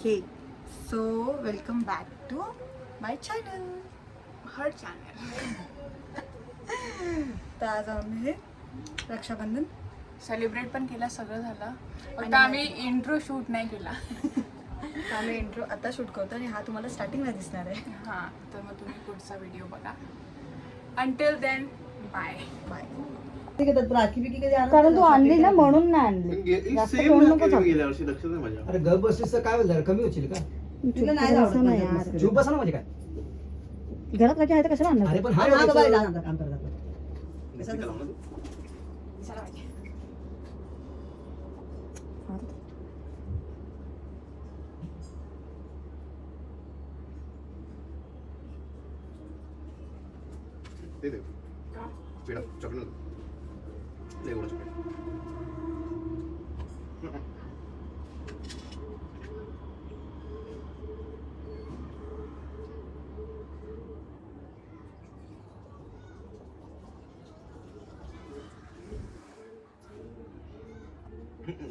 Okay so welcome back to my channel हर channel. तर आज आम्ही रक्षाबंधन सेलिब्रेट पण केला, सगळं झालं. आणि फक्त आम्ही इंट्रो शूट नाही केला. आम्ही इंट्रो आता शूट करतो आणि हा तुम्हाला स्टार्टिंगला दिसणार आहे. हां, तर मग तुम्ही पुढचा व्हिडिओ बघा. Until then bye bye. कारण तू आणली ना म्हणून नाही आणली. जास्त घेऊन नको जाऊ. अरे घर बसलीस तर काय होईल, कमी होईल का? तुला नाही आवडत ना यार. चूप बसा ना म्हणजे काय. घरात राखी आहे तर कशाला आणणार? अरे पण हा, हा बाबा, काम करतात. दे दे पेड़ा चॉकलेट ले वो चॉकलेट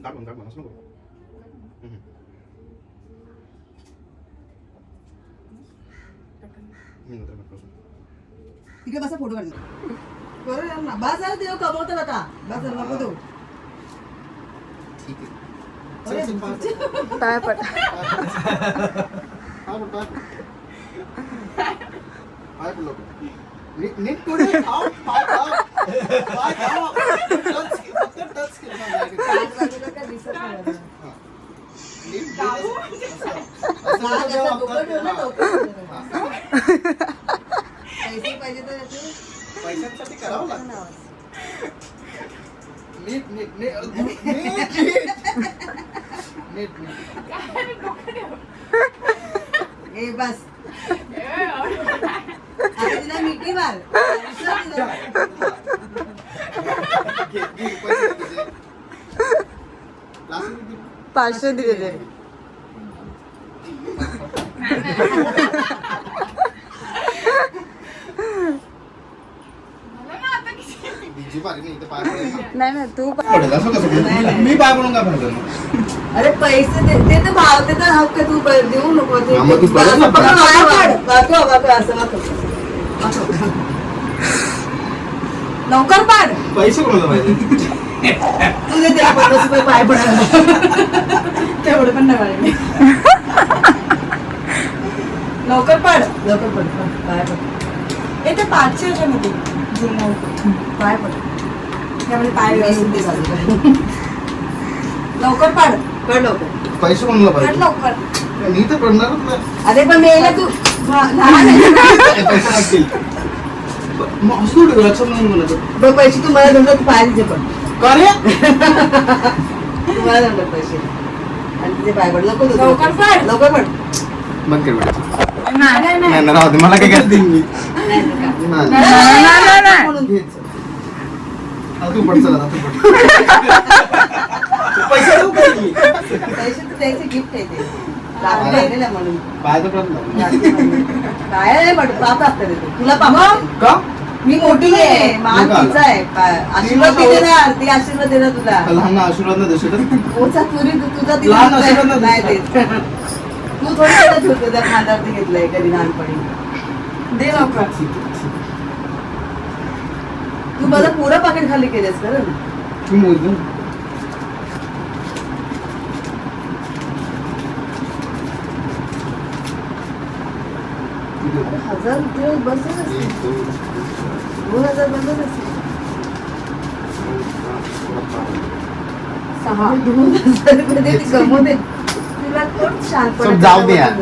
दाब असं नको तिकडे बसा फोटो काढतो बरोबर ना. बस झालं ते कमवतात आता. बस झालं नको देऊ. ठीक है चल चल पाय पड. पाय बोलो नीट कोडे आओ पाय आओ टच काय दिसत नाही. नीट असं डोकं ठेवलं ना, डोकं ठेवलं. पैसे पाहिजे तर याचे पैशांसाठी करावं लागतं. नीट नीट नीट नीट ए बस आता तिला मिठी मार. पाचशे दिलेले. नाही नाही तू मी पाय पडून काय म्हणतो. अरे पैसे ते तर भाव ते तर हक्क तू देऊ नको. ते हा, मग तू बरं ना, बरं. वाकव असं वाकव. लवकर पाड. पैसे कोणाला पाहिजे. तुझे ते 50 रुपये पाय पडायला तेवढे पण नाही पाहिजे. लवकर पाड पाय पड. ते 500 ह्याच्यामध्ये पाय पड. त्यामुळे पाय व्यवस्थित झाले. लवकर पाड लवकर पैसे कोणाला पड पाहिजे. लवकर. मी तर पडणारच नाही. अरे पण मेला तू लहान आहे. पैसे लागतील. मग असं थोडी लक्षात नाही म्हणत. बघ पैसे तुम्हाला जमलं पाय तिथे पण का रे तुम्हाला जमलं पैसे आणि तिथे पाय पड. लवकर पाड. बंद कर बेटा. नाही नाही ना राहू दे, मला काय करते मी. नाही तर काय. नाही. म्हणून घ्यायचं. हा, तू पड चला तू पड. पैसे देऊ का मी? पैसे तर द्यायचे गिफ्ट आहे ते. लागलेलं म्हणून पाय तर पडत नाही. काय नाही पड. पाप लागतं ते तुला पाप. का मी मोठी आहे. मान तिचा आहे. आशीर्वाद दिले ना. ती आशीर्वाद दे ना तुला. लहान आशीर्वाद नाही देऊ शकत. ओचा तुझा लहान आशीर्वाद नाही देत. तू थोडी होतो त्या खांद्यावरती घेतलंय कधी लहानपणी. दे लवकर. तू माझं पुरं पाकिट खाली केलेस खरं. तू मोज. 1000 रुपये बसत असते. 2000 बसत असते. 2000 रुपये कमवते. तुला कोण शांत सब जाऊ दे यार.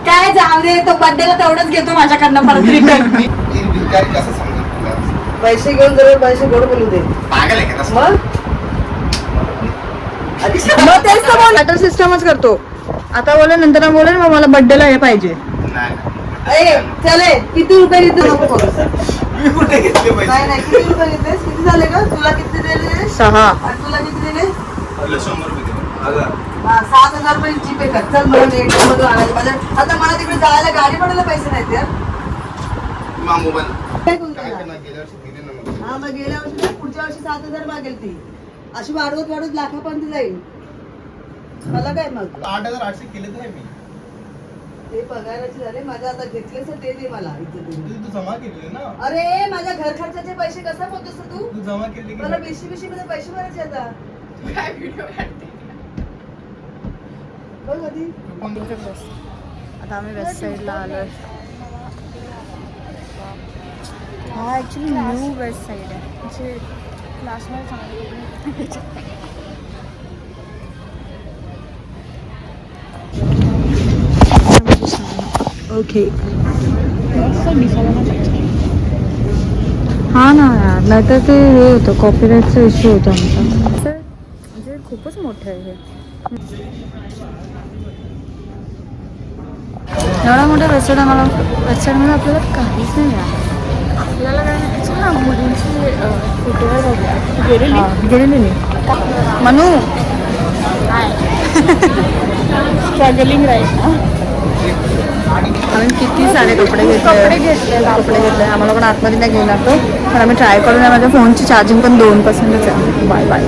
काय जाऊ दे. तो बर्थडेला तेवढंच घेतो माझ्याकडनं परत रिटर्न. भिकारी कसं सांगणार तुला? पैसे घेऊन जर पैसे गोड बोलू दे. पागल आहे का तसं? मग मग तेच तर बोल. लेटर सिस्टमच करतो. आता बोले नंतर बोलेल मग मला बर्थडेला हे पाहिजे. नाही. ए चले किती रुपये घेतले नको करूस. मी कुठे घेतले पैसे? नाही किती रुपये घेतलेस. किती झाले का तुला किती दिले. 6. आणि तुला किती दिले. 100 रुपये दिले. 7,000 रुपये जीपे कर. चल मला मधून आणायचं माझ्या. आता मला तिकडे जायला गाडी पडायला पैसे नाहीत यार. मोबाईल काय करू काय त्याला? करणार गेल्या वर्षी दिले ना मला. हा मग गेल्या वर्षी नाही, पुढच्या वर्षी 7,000 मागेल ती. अशी वाढवत लाखापर्यंत जाईल. मला काय मग 8,800 केले तर नाही मी. ते पगाराचे झाले माझ्या आता घेतलेस ते दे मला इथे दे. तू जमा केलेले ना. अरे माझ्या घर खर्चाचे पैसे कसा बोलतोस तू तू जमा केले की मला बेशी मध्ये पैसे भरायचे आता काय व्हिडिओ काढते बघ आधी आता आम्ही वेस्ट साईडला आलोय. हा ऍक्च्युली न्यू वेस्ट साईड आहे. म्हणजे क्लासमध्ये चांगली ओके. हा ना यार, नाहीतर ते हे होतं कॉपीराईटचा इश्यू होता आमचा. म्हणजे खूपच मोठं आहे हे. एवढा मोठा वेबसाईट आहे. मला वेबसाईटमध्ये आपल्याला काहीच नाही मिळालं. आपल्याला काय नाही ना मुलींची फुटवेअर वगैरे गेलेली नाही. Manu struggling right. आम्ही किती सारे कपडे घेतले. आम्हाला पण आतमध्ये नाही घेणार तो. पण आम्ही ट्राय करून माझ्या फोनची चार्जिंग पण 2% आहे. Bye bye.